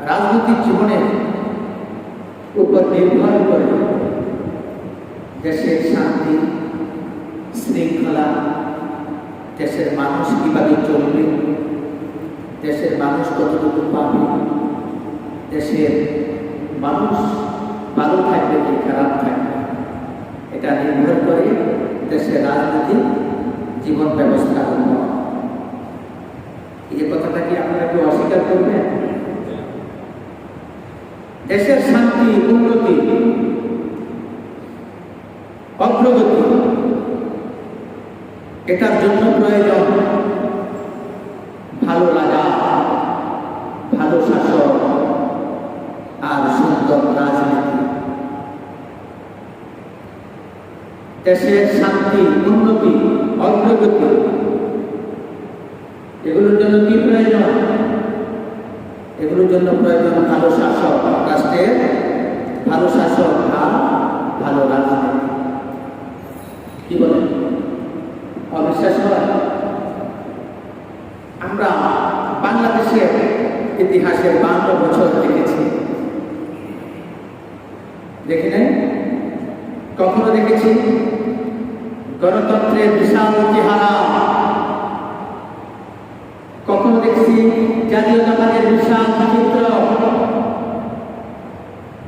রাজনৈতিক জীবনের উপর নির্ভর করে দেশের শান্তি শৃঙ্খলা, দেশের মানুষ কিভাবে চলবে, দেশের মানুষ কতটুকু পাবে, দেশের মানুষ ভালো থাকবে কি খারাপ থাকবে, এটা নির্ভর করে দেশের রাজনৈতিক জীবন ব্যবস্থার উপর। এই কথাটা কি আপনারা কেউ অস্বীকার করবেন? দেশের শান্তি, উন্নতি, অগ্রগতি, এটার জন্য প্রয়োজন ভালো লাগা, ভালো শাসন আর সুন্দর রাজনীতি। দেশের শান্তি, উন্নতি, অগ্রগতি, এগুলোর জন্য কি প্রয়োজন? এগুলোর জন্য প্রয়োজন ভালো শাসক, রাষ্ট্রের ভালো শাসক আর ভালো রাজনীতি। কি বলেন? অবিশ্বাস হয়? আমরা বাংলাদেশের ইতিহাসের 52 বছর দেখেছি, দেখি নাই? কখনো দেখেছি গণতন্ত্রের বিশাল চেহারা, কখনো দেখেছি জাতীয়তাবাদের বিশাল চিত্র,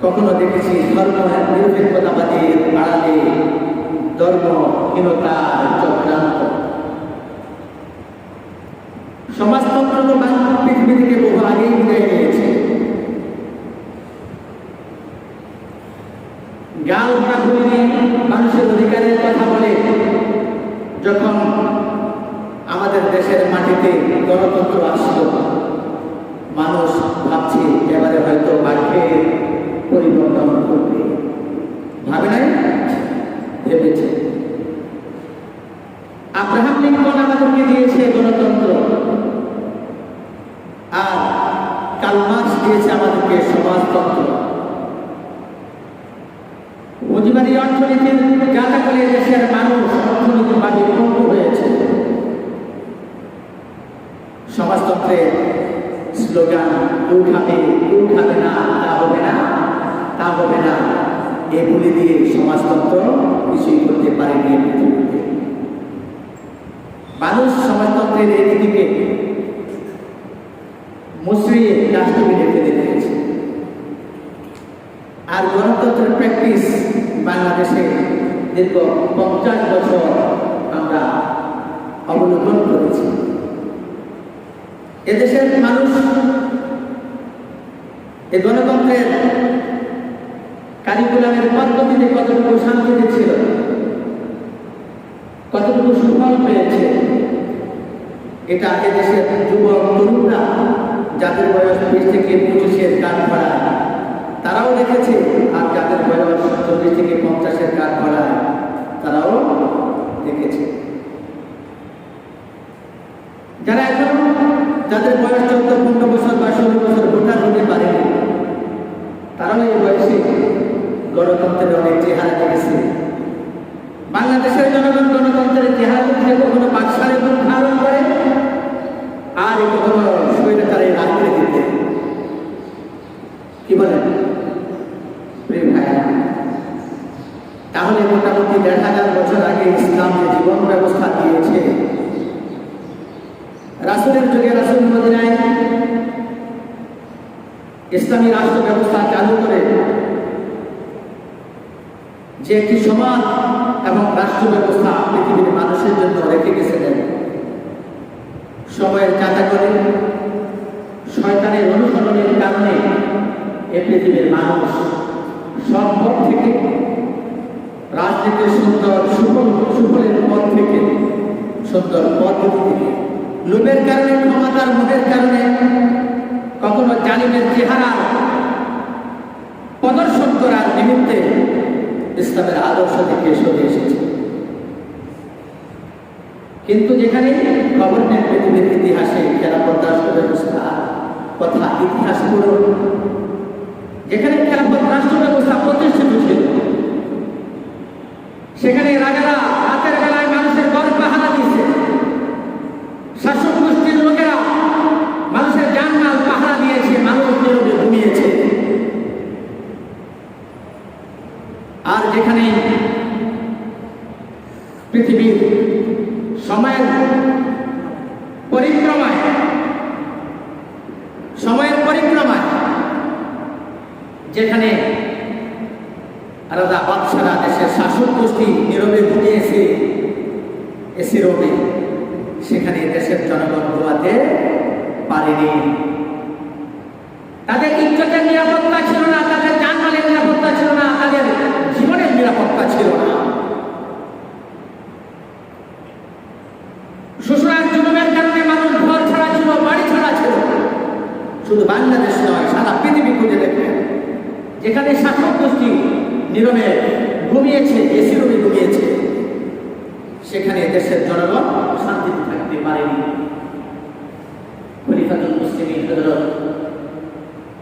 কখনো দেখেছি ধর্ম নিরপেক্ষতাবাদের আড়ালে ধর্মহীনতার চক্রান্ত। সমাজতন্ত্র তো পৃথিবী থেকে বহু আগেই বিদায় নিয়েছে। গাল ভরা ভূমি মানুষের অধিকারের কথা বলে যখন আমাদের দেশের মাটিতে গণতন্ত্র আসলো, মানুষ ভাবছে এবারে হয়তো ভাগ্যের পরিবর্তন করবে। ভাবে নাই? ভেবেছে। আব্রাহাম লিঙ্কন আমাদেরকে দিয়েছে গণতন্ত্র, আর কার্ল মার্কস দিয়েছে আমাদেরকে সমাজতন্ত্র। পুঁজিবাদী অর্থনীতির জাতাকলে দেশের মানুষ অর্থনৈতিকভাবে উন্নত হয়েছে। সমাজতন্ত্রের স্লোগান কেউ খাবে না, তা হবে না, তা হবে না, এগুলি দিয়ে সমাজতন্ত্র কিছুই করতে পারেনি পৃথিবীতে। মানুষ সমাজতন্ত্রের এই নীতিকে মুচড়িয়ে ডাস্টবিনে ফেলে দিয়েছে। আর গণতন্ত্রের প্র্যাকটিস বাংলাদেশে দীর্ঘ 50 বছর আমরা অবলম্বন করেছি। এদেশের মানুষ এই গণতন্ত্রের কারিকুলামের পদ্ধতিতে কতটুকু শান্তিতে ছিল, কতটুকু সুফল পেয়েছে, এটা এদেশের যুবক তরুণরা যাদের বয়স 20 থেকে 25-এর কাঠ ভাড়ায় তারাও দেখেছে, আর যাদের বয়স 40 থেকে 50-এর কাঠ ভাড়ায় তারাও দেখেছে। যারা এখন যাদের বয়স 14-15 বছর বা 16 বছর ভোটার হতে পারেনি, তারাও এই বয়সে গণতন্ত্রের অনেক চেহারা দেখেছে। বাংলাদেশের জনগণ গণতন্ত্রের চেহারা দেখে কখনো বাক্সারে মুখ ধারণ করে, আর কখনো স্বৈরাচারে রাখতে দিতে। কি বলেন প্রিয় ভাইরা? তাহলে মোটামুটি 1500 বছর আগে ইসলাম যে জীবন ব্যবস্থা দিয়েছে, রাসূলের যুগে রাসূল মদিনায় ইসলামী রাষ্ট্র ব্যবস্থা চালু করে যে একটি সমাজ এবং রাষ্ট্র ব্যবস্থা পৃথিবীর মানুষের জন্য রেখে গেছিলেন, সময়ের চাঁদা করে শয়তানের অনুসরণের কারণে এ পৃথিবীর মানুষ সব পথ থেকে, রাজনীতির সুন্দর সুফলের পথ থেকে, সুন্দর পদ্ধতি থেকে, লোভের কারণে, ক্ষমতার মোহের কারণে, কখনো জালিমের চেহারা প্রদর্শন করার নিমিত্তে ইসলামের আদর্শ থেকে সরে এসেছে। কিন্তু যেখানে খবর নেন পৃথিবীর ইতিহাসে খেলাফত রাষ্ট্র ব্যবস্থা কথা ইতিহাস পড়ুন, যেখানে খেলাফত রাষ্ট্র ব্যবস্থা প্রতিষ্ঠিত ছিল, সেখানে রাজারা রাতের বেলায় মানুষের ঘর পাহারা দিয়েছে, শাসক গোষ্ঠীর লোকেরা মানুষের জানমাল পাহারা দিয়েছে, মানুষ নীরবে পৃথিবীর সময়ের পরিক্রমায় যেখানে আলাদা বাদশারা দেশের শাসক গোষ্ঠী নীরবে ঘুমিয়েছে এসি রোডে, সেখানে দেশের জনগণ ঘুমাতে পারেনি। তাদের ইজ্জতের নিরাপত্তা ছিল না, তাদের জানমালের নিরাপত্তা ছিল না, তাদের জীবনের নিরাপত্তা ছিল না। শ্বশুরার জন্মের কারণে মানুষ ঘর ছাড়া ছিল, বাড়ি ছাড়া ছিল। শুধু বাংলাদেশ নয়, সারা পৃথিবী খুঁজে দেখবেন যেখানে শাসক গোষ্ঠী নীরবে ঘুমিয়েছে, এসি রুমে ঘুমিয়েছে, সেখানে দেশের জনগণ শান্তিতে থাকতে পারেনি। খলিফাতুল মুসলিমিন হযরত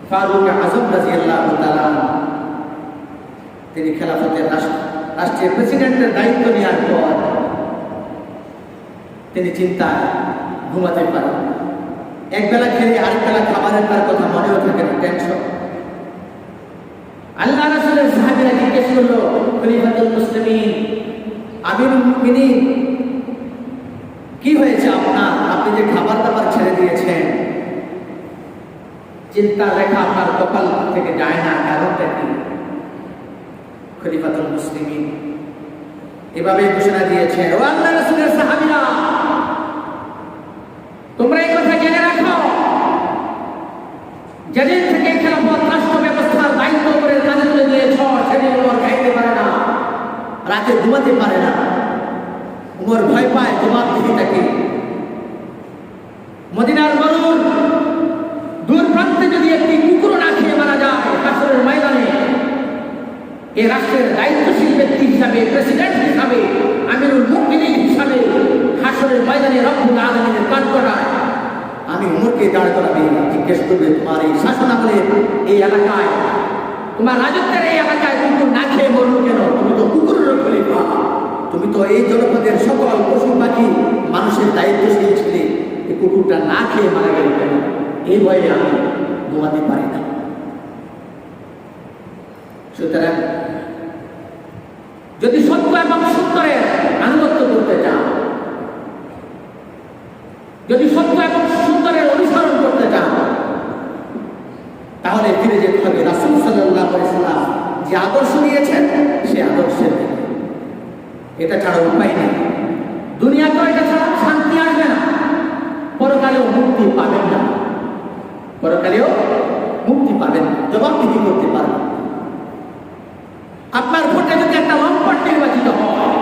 ফারুক আযম রাদিয়াল্লাহু তাআলা তিনি খেলাফতের রাষ্ট্রের প্রেসিডেন্টের দায়িত্ব নেওয়ার পর তিনি চিন্তায় ঘুমাতে পারেন। একবেলা খেলে আরেক বেলা খাবারের তার কথা মনেও থাকে না, টেনশন। আল্লাহ রাসূলের সাহাবীরা জিজ্ঞেস করলো, খলিফাতুল মুসলিমিন, আমিরুল মুমিনিন, কি হয়েছে আপনার? আপনি যে খাবার দাবার ছেড়ে দিয়েছেন, চিন্তা রেখা আপনার কপাল থেকে যায় না, কারণটা কি? খলিফাতুল মুসলিমিন এভাবে ঘোষণা দিয়েছেন, ও আল্লাহ রাসূলের সাহাবীরা, তোমরা এই কথা জেনে রাখো, যেদিন থেকে খেলাফত রাষ্ট্র ব্যবস্থার দায়িত্ব করে কাজে তুলে দিয়েছ, সেদিন ওমর খাইতে পারে না, রাতে ঘুমাতে পারে না। ওমর ভয় পায় তোমার দিদিটাকে। মদিনার মরুর দূর প্রান্তে যদি একটি কুকুর না খেয়ে মারা যায় হাসরের ময়দানে, এই রাষ্ট্রের দায়িত্বশীল ব্যক্তি হিসাবে, প্রেসিডেন্ট হিসাবে, আমিরুল মুমিনিন হিসাবে হাসরের ময়দানে রব্বুল আলামিনের কাঠগড়ায় আমি উমরকে দাঁড় করাবে, জিজ্ঞেস করবে, তোমার এই শাসনামলে এই এলাকায়, তোমার রাজত্বের এই এলাকায় কুকুর না খেয়ে মরলো কেন? তুমি তো কুকুরের খলিফা, তুমি তো এই জনপদের সকল পশু পাখি মানুষের দায়িত্বশীল ছিলে, এই কুকুরটা না খেয়ে মারা গেল কেন? এই ভয়ে আমি ঘুমাতে পারি না। সুতরাং যদি সত্য এবং সুন্দরের আনুগত্য করতে চান, যদি সত্য এবং সুন্দরের অনুসরণ করতে চান, তাহলে ফিরে যেতে হবে রাসূল সাল্লাল্লাহু আলাইহি ওয়াসাল্লাম যে আদর্শ দিয়েছেন সে আদর্শের দিকে। এটা ছাড়া উপায় নেই। দুনিয়াতেও এটা ছাড়া শান্তি আসবে না, পরকালেও মুক্তি পাবেন না, পরকালেও মুক্তি পাবেন না, জবাবদিহি করতে পারবেন। আপনার ভোটে যদি একটা লম্পট নির্বাচিত হয়,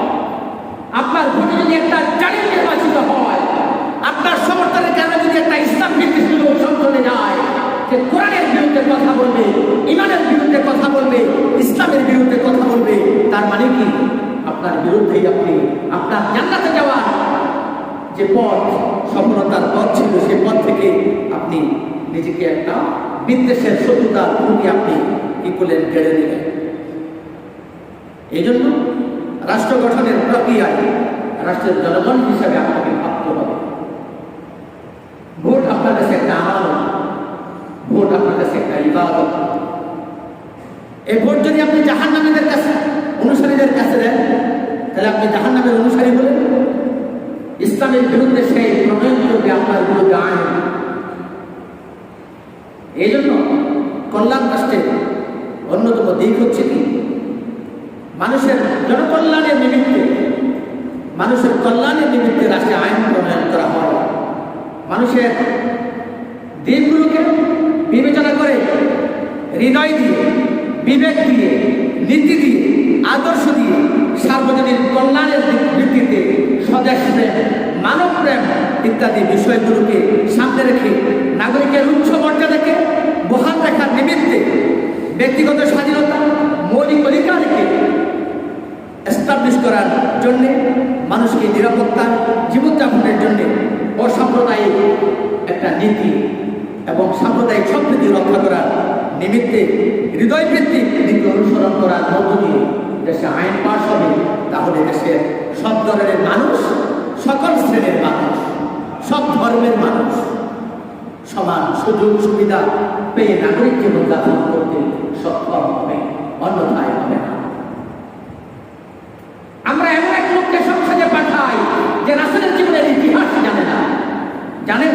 আপনার ভোটে যদি একটা জালিম নির্বাচিত হয়, আপনার সমর্থনের কারণে যদি একটা ইসলাম ভিত্তিক লোক সংসদে যায়, যে কোরআনের বিরুদ্ধে কথা বলবে, ইমানের বিরুদ্ধে কথা বলবে, ইসলামের বিরুদ্ধে কথা বলবে, তার মানে কি? আপনার বিরুদ্ধেই আপনি আপনার জান্নাতে যাওয়ার যে পথ, সফলতার পথ ছিল, সে পথ থেকে আপনি নিজেকে একটা বিদ্বেষের শত্রুতার ভূমি আপনি কি করলেন, কেড়ে দিলেন। এই জন্য রাষ্ট্র গঠনের প্রক্রিয়ায় রাষ্ট্রের জনগণ হিসাবে আপনাকে ভাবতে হবে। ভোট আপনার কাছে একটা আমানত, ভোট আপনার কাছে একটা ইবাদত। এই ভোট যদি আপনি জাহান্নামীদের কাছে, অনুসারীদের কাছে দেন, তাহলে আপনি জাহান্নামের অনুসারী হলেন। ইসলামের বিরুদ্ধে সেই প্রণয়ন করবে আপনার বিরুদ্ধে আইন। এই জন্য কল্যাণ রাষ্ট্রের অন্যতম দিক হচ্ছে কি, মানুষের জনকল্যাণের নিমিত্তে, মানুষের কল্যাণের নিমিত্তে রাষ্ট্রে আইন প্রণয়ন করা হয়। মানুষের দিকগুলোকে বিবেচনা করে, হৃদয় দিয়ে, বিবেক দিয়ে, নীতি দিয়ে, আদর্শ দিয়ে, সার্বজনীন কল্যাণের ভিত্তিতে স্বদেশ প্রেম, মানব প্রেম ইত্যাদি বিষয়গুলোকে সামনে রেখে নাগরিকের উচ্চ মর্যাদাকে বহাল রাখার নিমিত্তে ব্যক্তিগত স্বাধীনতা, মৌলিক অধিকারকে এস্টাবলিশ করার জন্যে, মানুষকে নিরাপত্তা জীবনযাপনের জন্যে অসাম্প্রদায়িক একটা নীতি এবং সাম্প্রদায়িক সম্প্রীতি রক্ষা করার নিমিত্তে হৃদয়ভিত্তিক নীতি অনুসরণ করার মধ্য দিয়ে দেশে আইন পাশ হবে। তাহলে দেশের সব ধরনের মানুষ, সকল শ্রেণীর মানুষ, সব ধর্মের মানুষ সমান সুযোগ সুবিধা পেয়ে নাগরিক জীবন যাপন করতে সক্ষম হবে, অন্যথায় হবে না। আমরা এমন এক লোককে সংসদে পাঠাই পাঠাই যে রাসূলের জীবনের ইতিহাস জানে না। জানেন,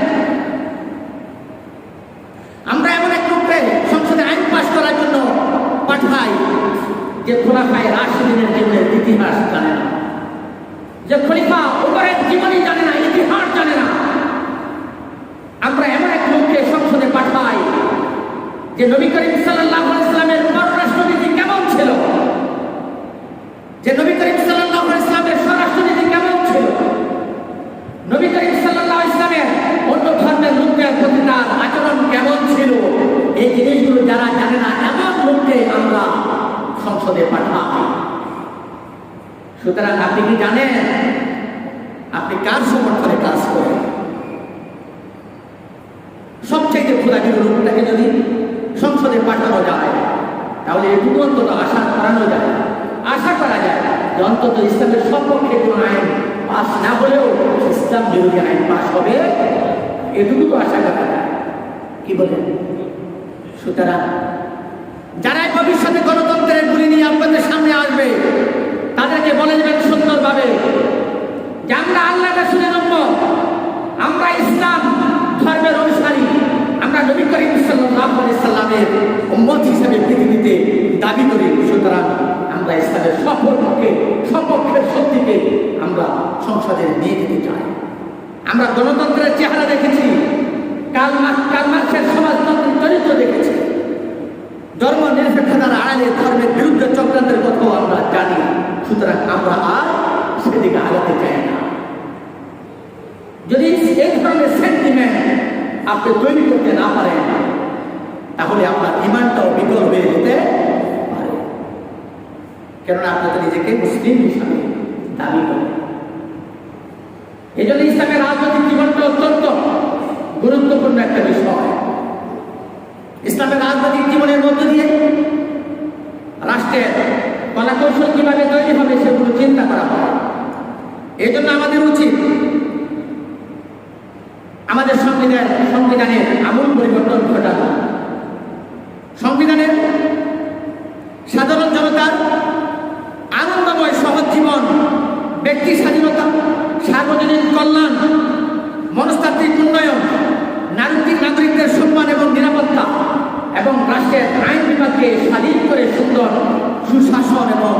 আমরা এমন এক লোককে সংসদে আইন পাশ করার জন্য পাঠাই যে খোলাফায়ে রাশিদিনের জীবনের ইতিহাস জানে না, যে খলিফা ওমরের জীবনী জানে না, ইতিহাস জানে না। আমরা এমন এক লোককে সংসদে পাঠাই যে নবী করিম সাল্লাল্লাহু আলাইহি ওয়াসাল্লামের পররাষ্ট্রনীতি কেমন ছিল, যে নবী করিম সাল্লাল্লাহু আলাইহি ওয়াসাল্লামের স্বরাষ্ট্রনীতি কেমন ছিল, নবী করিম সাল্লাল্লাহু আলাইহি ওয়াসাল্লামের অন্য ধর্মের লোকদের প্রতি তার আচরণ কেমন ছিল, এই জিনিসগুলো যারা জানে না এমন লোককে আমরা সংসদে পাঠাই। সুতরাং আপনি কি জানেন আপনি কার সমর্থনে কাজ করেন? সবচেয়ে খোদাগির লোকটাকে যদি সংসদে পাঠানো যায় তাহলে এটুকু অন্তত আশা করানো যায়, আশা করা যায় যে অন্তত ইসলামের সপক্ষে কোনো আইন পাস না হলেও ইসলাম বিরোধী আইন পাস হবে, এটুকু তো আশা করা যায়। কি বলেন? সুতরাং যারাই ভবিষ্যতে গণতন্ত্রের গুলি নিয়ে আপনাদের সামনে আসবে তাদেরকে বলে দেবেন সুন্দরভাবে যে আমরা আল্লাহ রাসূলের উম্মত, আমরা ইসলাম ধর্মের অনুসারী, আমরা নবী করিম সাল্লাল্লাহু আলাইহি সাল্লামের উম্মত হিসেবে পৃথিবীতে দাবি করি। সুতরাং আমরা ইসলামের সপক্ষের শক্তিকে আমরা সংসদে নিয়ে যেতে চাই। আমরা গণতন্ত্রের চেহারা দেখেছি, কার্ল মার্ক্সের সমাজতন্ত্রের চরিত্র দেখেছি, ধর্ম নিরপেক্ষতার আড়ালে ধর্মের বিরুদ্ধে চক্রান্তের কথাও আমরা জানি। সুতরাং আমরা আর সেদিকে আগাতে চাই না। যদি এই ধরনের সেন্টিমেন্ট আপনি তৈরি করতে না পারেন তাহলে আপনার ইমানটাও বিকল হয়ে যেতে পারে, কেননা আপনি তো নিজেকে মুসলিম হিসাবে দাবি করেন। এই জন্য ইসলামের রাজনৈতিক জীবনটা অত্যন্ত গুরুত্বপূর্ণ একটা বিষয়। ইসলামের রাজনৈতিক জীবনের মধ্য দিয়ে রাষ্ট্রের কলাকৌশল কিভাবে তৈরি হবে সেগুলো চিন্তা করা হয়। এই জন্য আমাদের উচিত আমাদের সংবিধানের আমূল পরিবর্তন ঘটানো, সংবিধানের সাধারণ জনতার আনন্দময় সহজ জীবন, ব্যক্তি স্বাধীনতা, সার্বজনীন কল্যাণ, মনস্তাত্ত্বিক উন্নয়ন, নাগরিকদের সম্মান এবং নিরাপত্তা এবং রাষ্ট্রের আইন বিভাগকে স্বাধীন করে সুন্দর সুশাসন এবং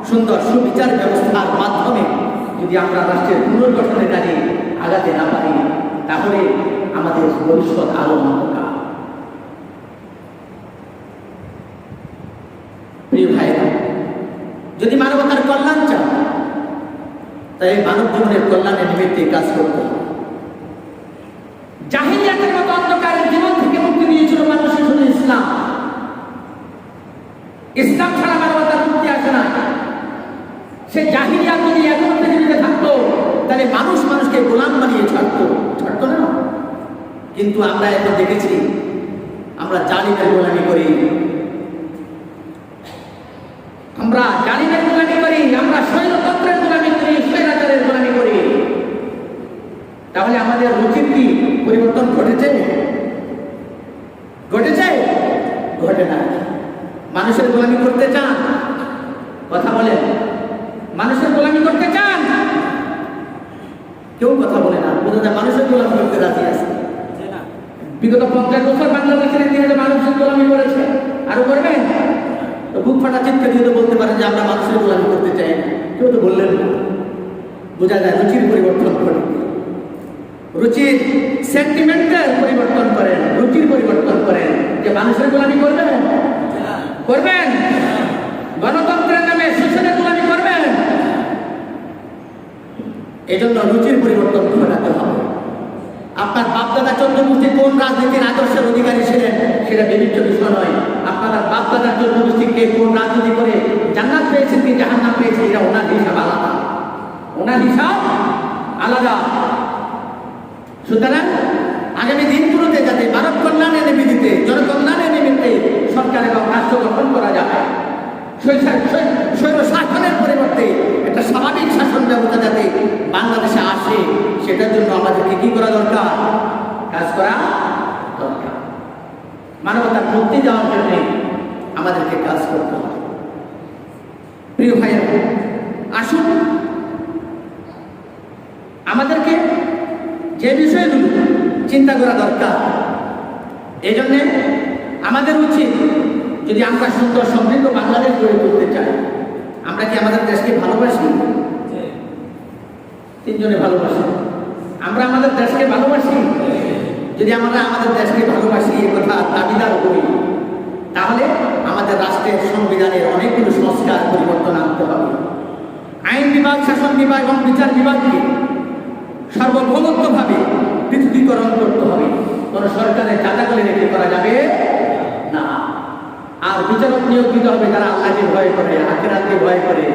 সুন্দর সুবিচার ব্যবস্থার মাধ্যমে যদি আমরা রাষ্ট্রের পুনর্গঠনের কাজে আগাতে না পারি তাহলে আমাদের ভবিষ্যৎ আরো অন্ধকার। প্রিয় ভাইরা, যদি মানবতার কল্যাণ চান তাই মানব জীবনের কল্যাণের নিমিত্তে কাজ করতে হবে। জাহিলিয়াতের মতো অন্ধকারের জীবন থেকে মুক্তি দিয়েছিল মানুষের শুধু ইসলাম। ইসলাম ছাড়া মানবতার মুক্তি আসে না। সে জাহিলিয়াত যদি এখন পৃথিবীতে থাকতো তাহলে মানুষকে গোলাম বানিয়ে ছাড়তো না। কিন্তু আমরা এখন দেখেছি আমরা জালিমের গোলামি করি, আমরা জালিমের গোলামি করি, আমরা স্বৈরতন্ত্রের গোলামি করি, স্বৈরাচারের গোলামি করি। তাহলে আমাদের রুচির কি পরিবর্তন ঘটেছে? ঘটে না। মানুষের গোলামি করতে চান? কথা বলেন, মানুষের গোলামি করতে চান? কেউ কথা বলে না। বোঝা যায় মানুষের গোলামি করতে রাজি আছে। বিগত 50 বছর বাংলাদেশের ইতিহাসে মানুষের গোলামি করেছে, আরো করবেন। তো বুক ফাটা চিৎকার দিয়ে বলতে পারেন যে আমরা মানুষের গোলামি করতে চাই না, কেউ তো বললেন না। বোঝা যায় রুচির পরিবর্তন ঘটে। রুচির সেন্টিমেন্টের পরিবর্তন করেন, রুচির পরিবর্তন করেন। যে মানুষের গোলামি করবেন, গণতন্ত্রের নামে শোষণের গোলামি করবেন। এই জন্য রুচির পরিবর্তন ঘটাতে হবে। আপনার বাপদাদা চন্দ্রমূর্তি কোন রাজনীতির আদর্শের অধিকারী ছিলেন সেটা বিবেচ্য বিষয় নয়। আপনার বাপদাদার চন্দ্রমূর্তিকে কোন রাজনীতি করে জান্নাত পেয়েছেন কি জাহান্নাম পেয়েছেন এটা ওনার হিসাব আলাদা, সুতরাং আগামী দিনগুলোতে যাতে মানব কল্যাণের নিমিত্তে, জনকল্যাণের নিমিত্তে সরকার এবং রাষ্ট্র গঠন করা যায়, স্বৈর শাসনের পরিবর্তে একটা স্বাভাবিক শাসন ব্যবস্থা যাতে বাংলাদেশে আসে, সেটার জন্য আমাদেরকে কি করা দরকার? কাজ করা দরকার। মানবতার মুক্তি দেওয়ার জন্য আমাদেরকে কাজ করতে হবে। প্রিয় ভাইয়েরা, আসুন যে বিষয়গুলো চিন্তা করা দরকার। এই জন্যে আমাদের উচিত, যদি আমরা সুন্দর সমৃদ্ধ বাংলাদেশ গড়ে তুলতে চাই, আমরা কি আমাদের দেশকে ভালোবাসি? তিনজনে ভালোবাসি। আমরা আমাদের দেশকে ভালোবাসি? যদি আমরা আমাদের দেশকে ভালোবাসি এ কথা দাবিদার করি, তাহলে আমাদের রাষ্ট্রের সংবিধানের অনেকগুলো সংস্কার পরিবর্তন আনতে হবে। আইন বিভাগ, শাসন বিভাগ এবং বিচার বিভাগকে সার্বভৌমত্বভাবে পৃথকীকরণ করতে হবে। কোন সরকারের চাঁদাকলে রেখে করা যাবে না। আর বিচারক নিয়োগ দিতে হবে যারা আল্লাহকে ভয় করে, আখিরাতকে ভয় করে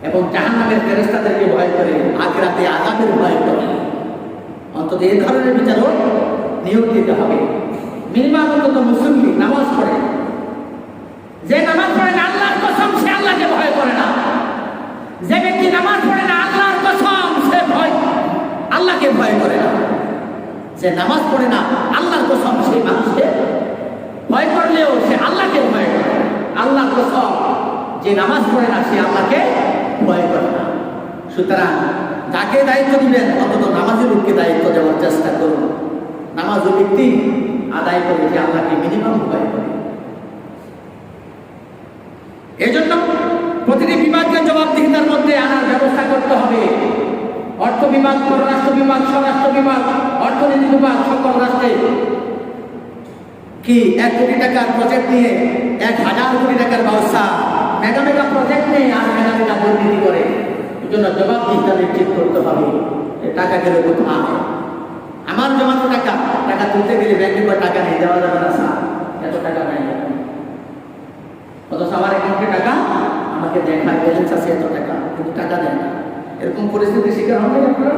এবং জাহান্নামের ফেরেশতাদেরকে ভয় করে, আখিরাতে আযাবের ভয় করে। অন্তত এই ধরনের বিচারক নিয়োগ দিতে হবে। মিনিমাম অন্তত মুসল্লি নামাজ পড়ে, যে নামাজ পড়ে না আল্লাহর কসম সে আল্লাহকে ভয় করে না। যে ব্যক্তি নামাজ পড়ে না আল্লাহর কসম সে আল্লাহকে ভয় করে না। যে নামাজ পড়ে না আল্লাহর কসম সে মানুষকে ভয় করলেও সে আল্লাহকে ভয় করে। আল্লাহর কসম যে নামাজ পড়ে না সে আল্লাহকে ভয় করে না। সুতরাং যাকে দায়িত্ব দিবেন অন্তত নামাজি লোককে দায়িত্ব দেওয়ার চেষ্টা করুন। নামাজি ব্যক্তি আদায় করে যে আল্লাহকে মিনিমাম ভয় করে। এজন্য প্রতিটি বিভাগকে জবাবদিহিতার মধ্যে আনার ব্যবস্থা করতে হবে। অর্থ বিভাগ, পররাষ্ট্র বিভাগ, স্বরাষ্ট্র বিভাগ, অর্থনীতি বিভাগ সকল রাষ্ট্রে কি 1 কোটি টাকার প্রজেক্ট নিয়ে 1000 কোটি টাকার ব্যবস্থা, মেগা মেগা প্রজেক্ট নিয়ে আর মেগা মেগা দুর্নীতি করে। এই জন্য জবাবদিহিতা নিশ্চিত করতে হবে। টাকা গেলে কোথায়? আমার জমানো টাকা, টাকা তুলতে গেলে ব্যাংকে করে টাকা নিয়ে দেওয়া যাবে না। স্যার এত টাকা নেই, অথচ আমার অ্যাকাউন্টে টাকা আমাকে দেখায় ব্যালেন্স আছে এত টাকা, কিন্তু টাকা দেয় না। এরকম পরিস্থিতির শিকার হবে আপনারা?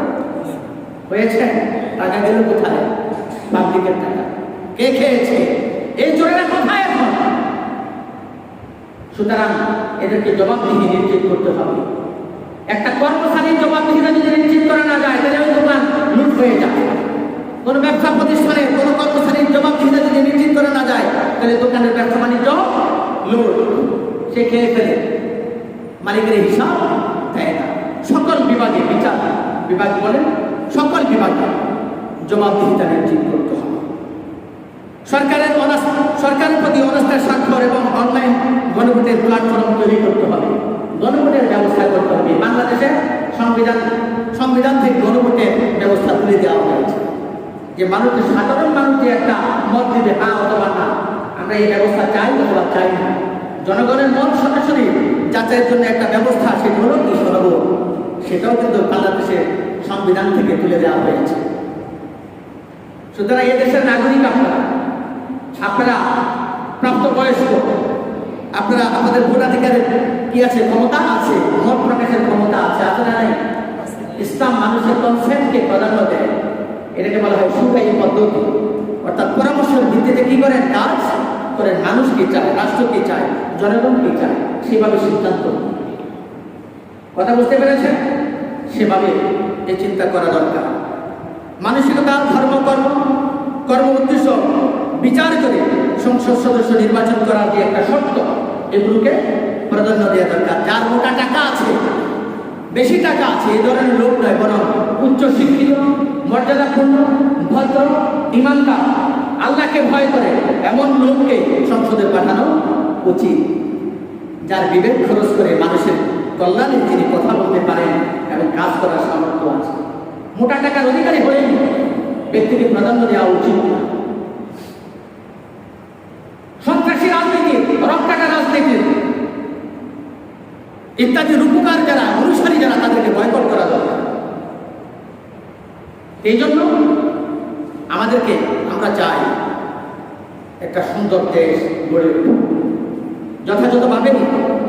হয়েছে? টাকা গেল কোথায়? পাবলিকের টাকা কে খেয়েছে? এই চোরেরা কোথায় এখন? সুতরাং এদেরকে জবাবদিহি নিশ্চিত করতে হবে। একটা কর্মচারীর জবাবদিহিতা যদি নিশ্চিত করা না যায় তাহলে ওই দোকান লুট হয়ে যায়। কোন ব্যবসা প্রতিষ্ঠানে কোন কর্মচারীর জবাবদিহিতা যদি নিশ্চিত করা না যায় তাহলে দোকানের ব্যবসা বাণিজ্য লুট, সে খেয়ে ফেলে, মালিকের হিসাব দেয় না। সকল বিভাগে, বিচার বিভাগ বলেন, সকল বিভাগে জবাবদিহিতা নিশ্চিত করতে হবে। সরকারের প্রতি অনাস্থার স্বাক্ষর এবং অনলাইন গণভোটের প্ল্যাটফর্ম তৈরি করতে হবে। গণভোটের ব্যবস্থা করতে হবে। বাংলাদেশের সংবিধান থেকে গণভোটের ব্যবস্থা তুলে দেওয়া হয়েছে, যে মানুষের সাধারণ মানুষকে একটা মত দিবে হ্যাঁ অথবা না। আমরা এই ব্যবস্থা চাই অথবা চাই না। জনগণের মত সরাসরি যাচাইয়ের জন্য একটা ব্যবস্থা, সেটা হলো কি সরবরাহ, সেটাও কিন্তু বাংলাদেশের সংবিধান থেকে তুলে দেওয়া হয়েছে। সুতরাং এদেশের নাগরিক আপনারা প্রাপ্তবয়স্ক, আপনারা আমাদের ভোটাধিকারের কি আছে? ক্ষমতা আছে, মত প্রকাশের ক্ষমতা আছে। আপনারা নাই? ইসলাম মানুষের কনসেন্টকে প্রাধান্য দেয়। এটাকে বলা হয় সুকাই পদ্ধতি, অর্থাৎ পরামর্শের ভিত্তিতে কি করেন? কাজ করেন। মানুষ কি চায়, রাষ্ট্র কি চায়, জনগণ কি চায়, সেভাবে সিদ্ধান্ত। কথা বুঝতে পেরেছেন? সেভাবে এই চিন্তা করা দরকার। মানসিকতা, ধর্ম, কর্ম উদ্দেশ্য বিচার করে সংসদ সদস্য নির্বাচন করার যে একটা শর্ত, এগুলোকে প্রাধান্য দেওয়া দরকার। যার মোটা টাকা আছে, বেশি টাকা আছে, এই ধরনের লোক নয়, বরং উচ্চ শিক্ষিত, মর্যাদাপূর্ণ, ভদ্র, ইমানদার, আল্লাহকে ভয় করে এমন লোককে সংসদে পাঠানো উচিত, যার বিবেক খরচ করে মানুষের কল্যাণে তিনি কথা বলতে পারেন এবং কাজ করার সামর্থ্য আছে। মোটা টাকার অধিকারী হয়ে ব্যক্তিকে প্রাধান্য দেওয়া উচিত না। সন্ত্রাসী রাজনীতি, রক্তাটা রাজনীতি ইত্যাদি রূপকার যারা, অনুসারী যারা, তাদেরকে বয়কট করা দরকার। এই জন্য আমরা চাই একটা সুন্দর দেশ গড়ে উঠুক। যথাযথভাবে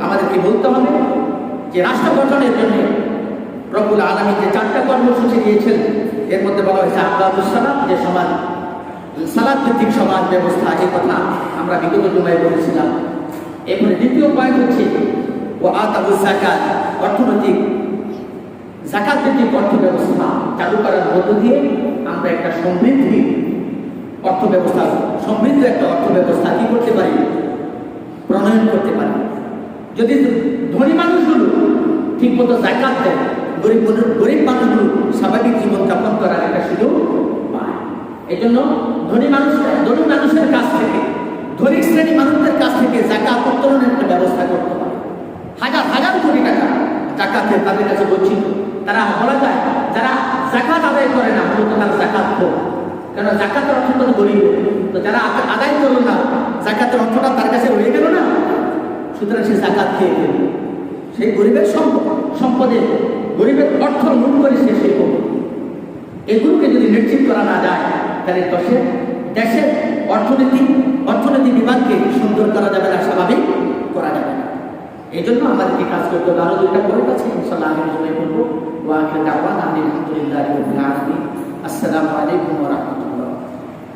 আমাদেরকে বলতে হবে যে রাষ্ট্র গঠনের জন্য রব্বুল আলামিন যে 4টা কর্মসূচি দিয়েছেন, এর মধ্যে বলা হয়েছে আবদুস সালাম, যে সমাজ সালাত ভিত্তিক সমাজ ব্যবস্থা। এই কথা আমরা বিগত জুমায় বলেছিলাম। এরপরে দ্বিতীয় পয়েন্ট হচ্ছে ও আতাবুস যাকাত, অর্থনৈতিক যাকাত ভিত্তিক অর্থ ব্যবস্থা চালু করার মধ্য দিয়ে আমরা একটা সমৃদ্ধ একটা অর্থ ব্যবস্থা কি করতে পারি? প্রণয়ন করতে পারি। যদি ধনী মানুষগুলো ঠিক মতো যাকাত দেয়, গরিব মানুষগুলো স্বাভাবিক জীবনযাপন করার একটা সুযোগ পায়। এই জন্য ধনী মানুষের কাছ থেকে, ধনী শ্রেণী মানুষদের কাছ থেকে যাকাত উত্তোলনের একটা ব্যবস্থা করতে হবে। হাজার হাজার কোটি টাকা জাকাতের তাদের কাছে গচ্ছিত। তারা বলা যায় যারা জাকাত আদায় করে না, মূলত তারা জাকাত খোর। কেন জাকাতের অর্থ তো গরিব, তো যারা আদায় করলো না জাকাতের অর্থটা তার কাছে রয়ে গেল না, সুতরাং সে জাকাত খেয়ে গেল। সেই গরিবের সম্পদে গরিবের অর্থ লুট করে সে করবে। এগুলোকে যদি নিশ্চিত করা না যায় তাহলে দেশের অর্থনীতি বিভাগকে সুন্দর করা যাবে না, স্বাভাবিক করা যাবে না। এই জন্য আমাদেরকে কাজ করতে হবে। আরো দুইটা পয়েন্ট আছে, ইনশাআল্লাহ আমি সময় করবো। ওয়া আখিরু দাওয়ানা আলহামদুলিল্লাহি রাব্বিল আলামিন। আসসালামু আলাইকুম ওয়া রাহমাতুল্লাহ।